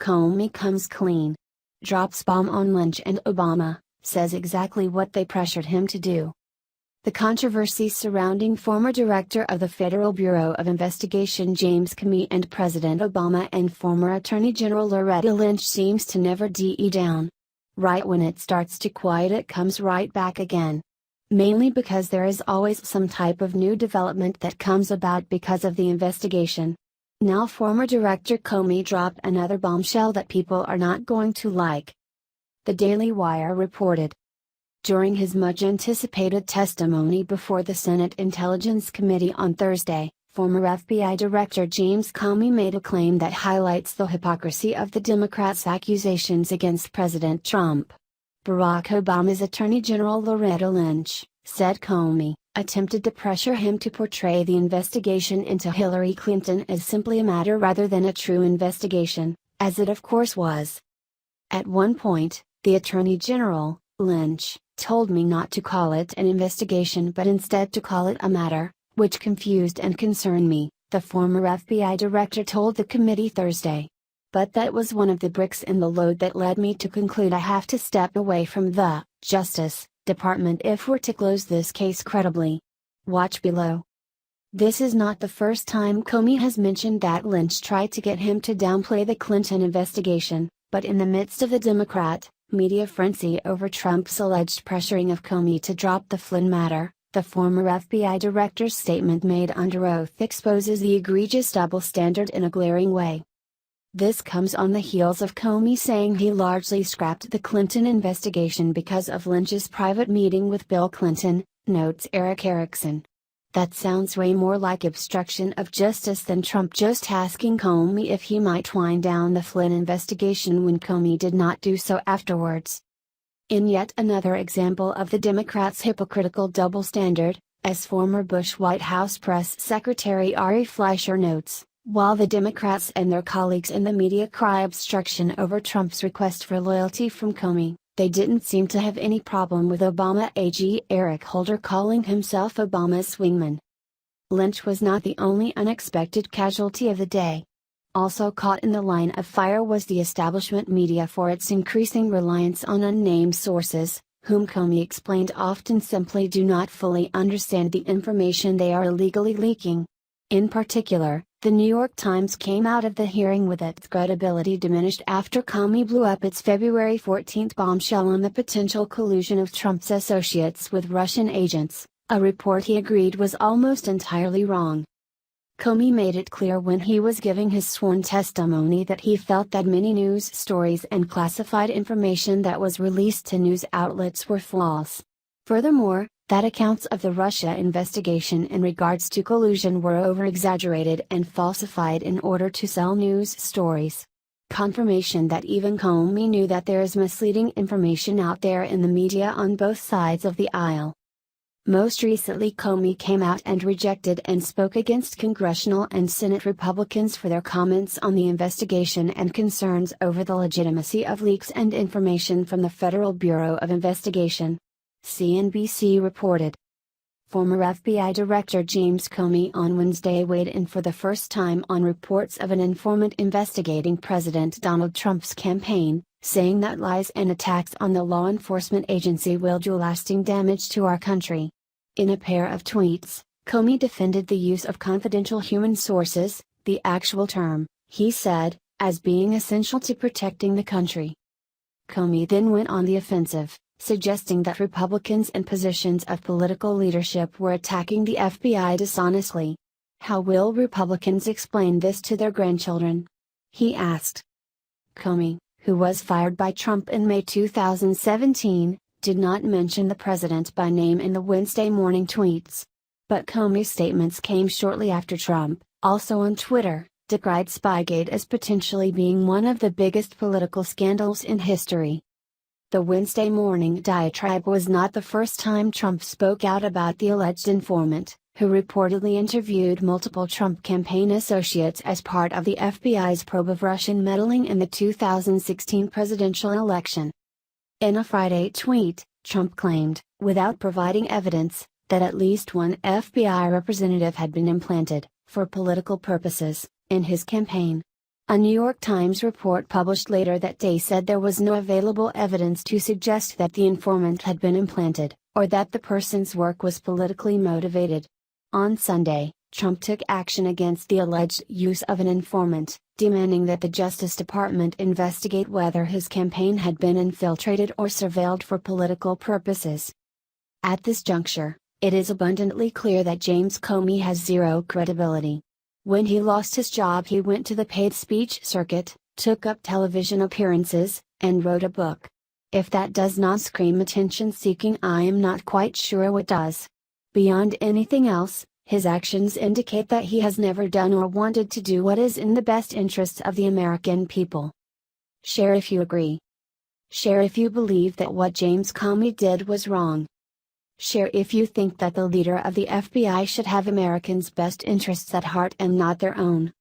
Comey comes clean. Drops bomb on Lynch and Obama, says exactly what they pressured him to do. The controversy surrounding former director of the Federal Bureau of Investigation James Comey and President Obama and former Attorney General Loretta Lynch seems to never die down. Right when it starts to quiet, it comes right back again. Mainly because there is always some type of new development that comes about because of the investigation. Now former Director Comey dropped another bombshell that people are not going to like. The Daily Wire reported. During his much-anticipated testimony before the Senate Intelligence Committee on Thursday, former FBI Director James Comey made a claim that highlights the hypocrisy of the Democrats' accusations against President Trump. Barack Obama's Attorney General Loretta Lynch, said Comey, attempted to pressure him to portray the investigation into Hillary Clinton as simply a matter rather than a true investigation, as it of course was. At one point, the Attorney General, Lynch, told me not to call it an investigation but instead to call it a matter, which confused and concerned me, the former FBI director told the committee Thursday. But that was one of the bricks in the load that led me to conclude I have to step away from the Justice Department if we're to close this case credibly. Watch below. This is not the first time Comey has mentioned that Lynch tried to get him to downplay the Clinton investigation, but in the midst of the Democrat media frenzy over Trump's alleged pressuring of Comey to drop the Flynn matter, the former FBI director's statement made under oath exposes the egregious double standard in a glaring way. This comes on the heels of Comey saying he largely scrapped the Clinton investigation because of Lynch's private meeting with Bill Clinton, notes Eric Erickson. That sounds way more like obstruction of justice than Trump just asking Comey if he might wind down the Flynn investigation when Comey did not do so afterwards. In yet another example of the Democrats' hypocritical double standard, as former Bush White House Press Secretary Ari Fleischer notes, while the Democrats and their colleagues in the media cry obstruction over Trump's request for loyalty from Comey, they didn't seem to have any problem with Obama AG Eric Holder calling himself Obama's wingman. Lynch was not the only unexpected casualty of the day. Also caught in the line of fire was the establishment media for its increasing reliance on unnamed sources, whom Comey explained often simply do not fully understand the information they are illegally leaking. In particular, the New York Times came out of the hearing with its credibility diminished after Comey blew up its February 14 bombshell on the potential collusion of Trump's associates with Russian agents, a report he agreed was almost entirely wrong. Comey made it clear when he was giving his sworn testimony that he felt that many news stories and classified information that was released to news outlets were false. Furthermore, that accounts of the Russia investigation in regards to collusion were over-exaggerated and falsified in order to sell news stories. Confirmation that even Comey knew that there is misleading information out there in the media on both sides of the aisle. Most recently, Comey came out and rejected and spoke against congressional and Senate Republicans for their comments on the investigation and concerns over the legitimacy of leaks and information from the Federal Bureau of Investigation. CNBC reported. Former FBI Director James Comey on Wednesday weighed in for the first time on reports of an informant investigating President Donald Trump's campaign, saying that lies and attacks on the law enforcement agency will do lasting damage to our country. In a pair of tweets, Comey defended the use of confidential human sources, the actual term, he said, as being essential to protecting the country. Comey then went on the offensive, suggesting that Republicans in positions of political leadership were attacking the FBI dishonestly. How will Republicans explain this to their grandchildren? He asked. Comey, who was fired by Trump in May 2017, did not mention the president by name in the Wednesday morning tweets. But Comey's statements came shortly after Trump, also on Twitter, decried Spygate as potentially being one of the biggest political scandals in history. The Wednesday morning diatribe was not the first time Trump spoke out about the alleged informant, who reportedly interviewed multiple Trump campaign associates as part of the FBI's probe of Russian meddling in the 2016 presidential election. In a Friday tweet, Trump claimed, without providing evidence, that at least one FBI representative had been implanted, for political purposes, in his campaign. A New York Times report published later that day said there was no available evidence to suggest that the informant had been implanted, or that the person's work was politically motivated. On Sunday, Trump took action against the alleged use of an informant, demanding that the Justice Department investigate whether his campaign had been infiltrated or surveilled for political purposes. At this juncture, it is abundantly clear that James Comey has zero credibility. When he lost his job, he went to the paid speech circuit, took up television appearances, and wrote a book. If that does not scream attention-seeking, I am not quite sure what does. Beyond anything else, his actions indicate that he has never done or wanted to do what is in the best interests of the American people. Share if you agree. Share if you believe that what James Comey did was wrong. Share if you think that the leader of the FBI should have Americans' best interests at heart and not their own.